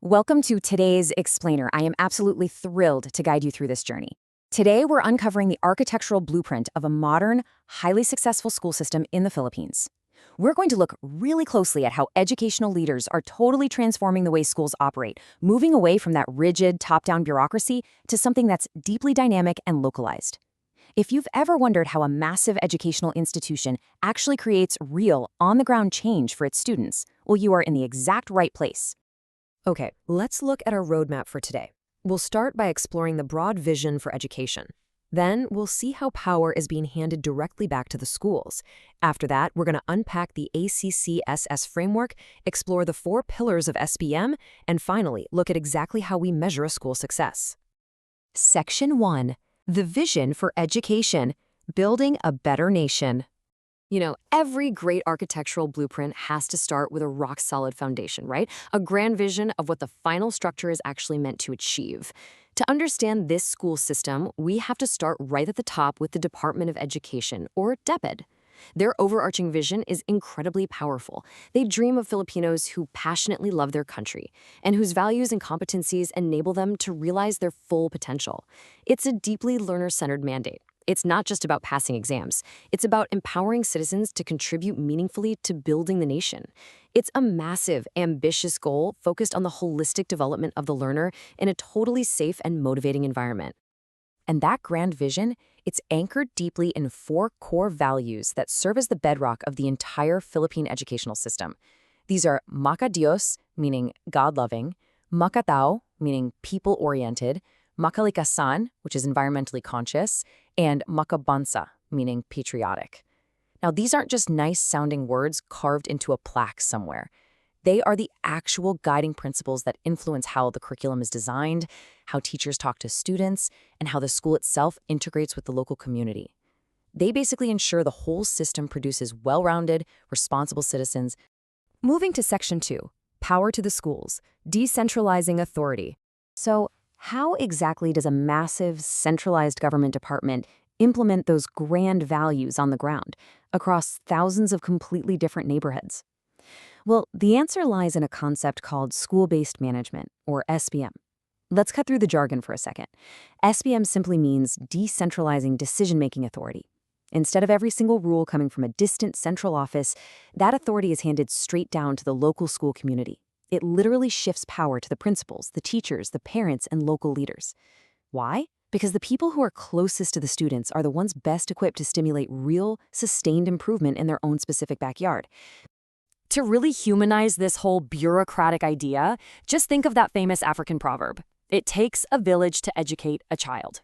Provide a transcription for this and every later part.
Welcome to today's Explainer. I am absolutely thrilled to guide you through this journey. Today, we're uncovering the architectural blueprint of a modern, highly successful school system in the Philippines. We're going to look really closely at how educational leaders are totally transforming the way schools operate, moving away from that rigid, top-down bureaucracy to something that's deeply dynamic and localized. If you've ever wondered how a massive educational institution actually creates real, on-the-ground change for its students, well, you are in the exact right place. Okay, let's look at our roadmap for today. We'll start by exploring the broad vision for education. Then we'll see how power is being handed directly back to the schools. After that, we're going to unpack the ACCSS framework, explore the 4 pillars of SBM, and finally, look at exactly how we measure a school success. Section 1. The Vision for Education, Building a Better Nation. Every great architectural blueprint has to start with a rock-solid foundation, right? A grand vision of what the final structure is actually meant to achieve. To understand this school system, we have to start right at the top with the Department of Education, or DepEd. Their overarching vision is incredibly powerful. They dream of Filipinos who passionately love their country and whose values and competencies enable them to realize their full potential. It's a deeply learner-centered mandate. It's not just about passing exams. It's about empowering citizens to contribute meaningfully to building the nation. It's a massive, ambitious goal focused on the holistic development of the learner in a totally safe and motivating environment. And that grand vision, it's anchored deeply in 4 core values that serve as the bedrock of the entire Philippine educational system. These are Maka Dios, meaning God-loving, Makatao, meaning people-oriented, Makalikasan, which is environmentally conscious, and Makabansa, meaning patriotic. Now, these aren't just nice-sounding words carved into a plaque somewhere. They are the actual guiding principles that influence how the curriculum is designed, how teachers talk to students, and how the school itself integrates with the local community. They basically ensure the whole system produces well-rounded, responsible citizens. Moving to Section 2, Power to the Schools, Decentralizing Authority. So, how exactly does a massive, centralized government department implement those grand values on the ground across thousands of completely different neighborhoods? Well, the answer lies in a concept called school-based management, or SBM. Let's cut through the jargon for a second. SBM simply means decentralizing decision-making authority. Instead of every single rule coming from a distant central office, that authority is handed straight down to the local school community. It literally shifts power to the principals, the teachers, the parents, and local leaders. Why? Because the people who are closest to the students are the ones best equipped to stimulate real, sustained improvement in their own specific backyard. To really humanize this whole bureaucratic idea, just think of that famous African proverb. It takes a village to educate a child.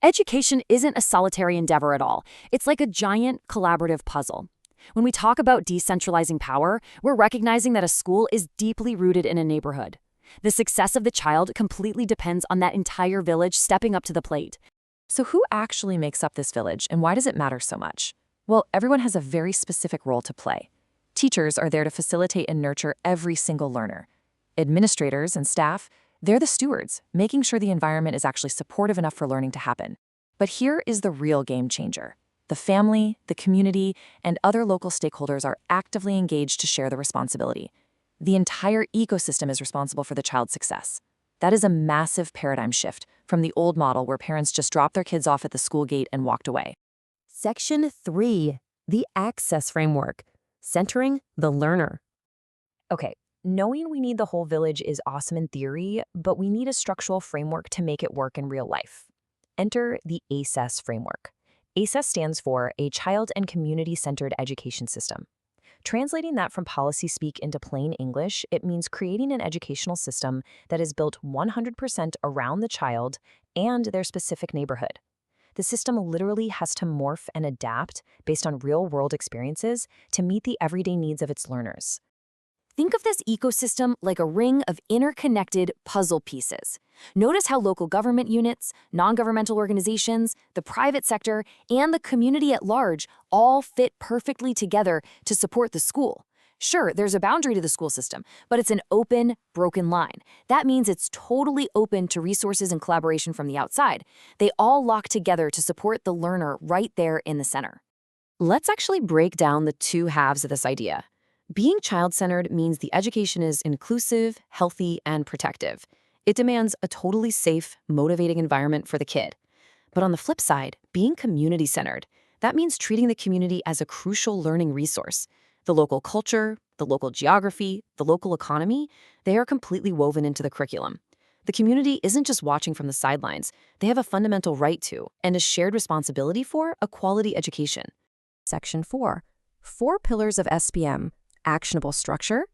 Education isn't a solitary endeavor at all. It's like a giant collaborative puzzle. When we talk about decentralizing power, we're recognizing that a school is deeply rooted in a neighborhood. The success of the child completely depends on that entire village stepping up to the plate. So who actually makes up this village, and why does it matter so much? Well, everyone has a very specific role to play. Teachers are there to facilitate and nurture every single learner. Administrators and staff, they're the stewards, making sure the environment is actually supportive enough for learning to happen. But here is the real game changer. The family, the community, and other local stakeholders are actively engaged to share the responsibility. The entire ecosystem is responsible for the child's success. That is a massive paradigm shift from the old model where parents just dropped their kids off at the school gate and walked away. Section 3. The Access Framework, Centering the Learner. Okay, knowing we need the whole village is awesome in theory, but we need a structural framework to make it work in real life. Enter the ACES framework. ACES stands for a Child and Community-Centered Education System. Translating that from policy speak into plain English, it means creating an educational system that is built 100% around the child and their specific neighborhood. The system literally has to morph and adapt based on real-world experiences to meet the everyday needs of its learners. Think of this ecosystem like a ring of interconnected puzzle pieces. Notice how local government units, non-governmental organizations, the private sector, and the community at large all fit perfectly together to support the school. Sure, there's a boundary to the school system, but it's an open, broken line. That means it's totally open to resources and collaboration from the outside. They all lock together to support the learner right there in the center. Let's actually break down the 2 halves of this idea. Being child-centered means the education is inclusive, healthy, and protective. It demands a totally safe, motivating environment for the kid. But on the flip side, being community-centered, that means treating the community as a crucial learning resource. The local culture, the local geography, the local economy, they are completely woven into the curriculum. The community isn't just watching from the sidelines. They have a fundamental right to, and a shared responsibility for, a quality education. Section 4. 4 pillars of SPM. Actionable structure.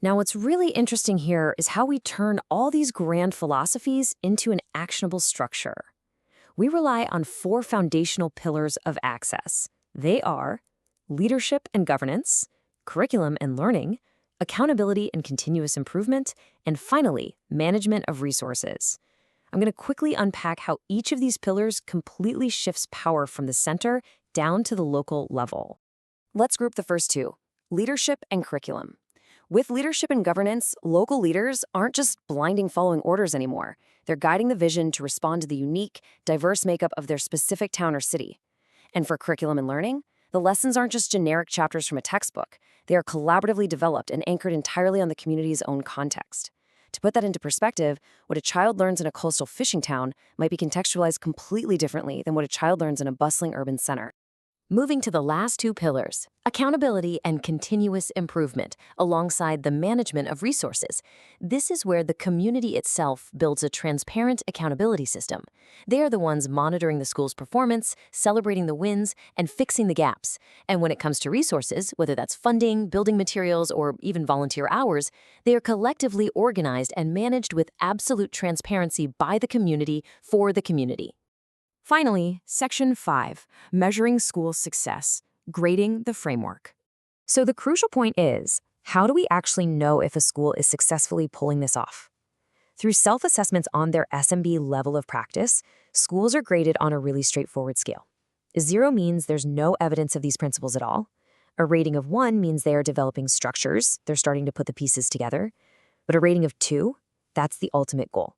Now, what's really interesting here is how we turn all these grand philosophies into an actionable structure. We rely on 4 foundational pillars of access. They are leadership and governance, curriculum and learning, accountability and continuous improvement, and finally, management of resources. I'm going to quickly unpack how each of these pillars completely shifts power from the center down to the local level. Let's group the first 2, leadership and curriculum. With leadership and governance, local leaders aren't just blindly following orders anymore. They're guiding the vision to respond to the unique, diverse makeup of their specific town or city. And for curriculum and learning, the lessons aren't just generic chapters from a textbook. They are collaboratively developed and anchored entirely on the community's own context. To put that into perspective, what a child learns in a coastal fishing town might be contextualized completely differently than what a child learns in a bustling urban center. Moving to the last 2 pillars, accountability and continuous improvement, alongside the management of resources. This is where the community itself builds a transparent accountability system. They are the ones monitoring the school's performance, celebrating the wins, and fixing the gaps. And when it comes to resources, whether that's funding, building materials, or even volunteer hours, they are collectively organized and managed with absolute transparency by the community for the community. Finally, Section 5, measuring school success, grading the framework. So the crucial point is, how do we actually know if a school is successfully pulling this off? Through self-assessments on their SMB level of practice, schools are graded on a really straightforward scale. 0 means there's no evidence of these principles at all. A rating of 1 means they are developing structures, they're starting to put the pieces together. But a rating of 2, that's the ultimate goal.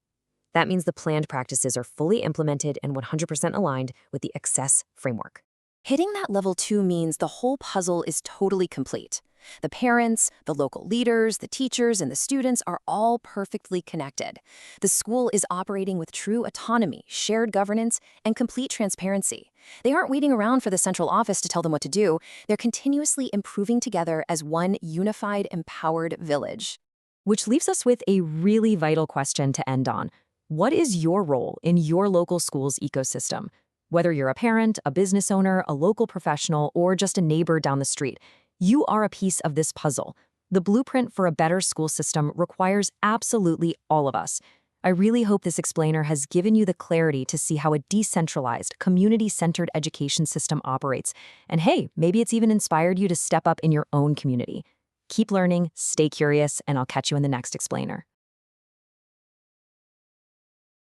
That means the planned practices are fully implemented and 100% aligned with the access framework. Hitting that level 2 means the whole puzzle is totally complete. The parents, the local leaders, the teachers, and the students are all perfectly connected. The school is operating with true autonomy, shared governance, and complete transparency. They aren't waiting around for the central office to tell them what to do. They're continuously improving together as one unified, empowered village. Which leaves us with a really vital question to end on. What is your role in your local school's ecosystem? Whether you're a parent, a business owner, a local professional, or just a neighbor down the street, you are a piece of this puzzle. The blueprint for a better school system requires absolutely all of us. I really hope this explainer has given you the clarity to see how a decentralized, community-centered education system operates. And hey, maybe it's even inspired you to step up in your own community. Keep learning, stay curious, and I'll catch you in the next explainer.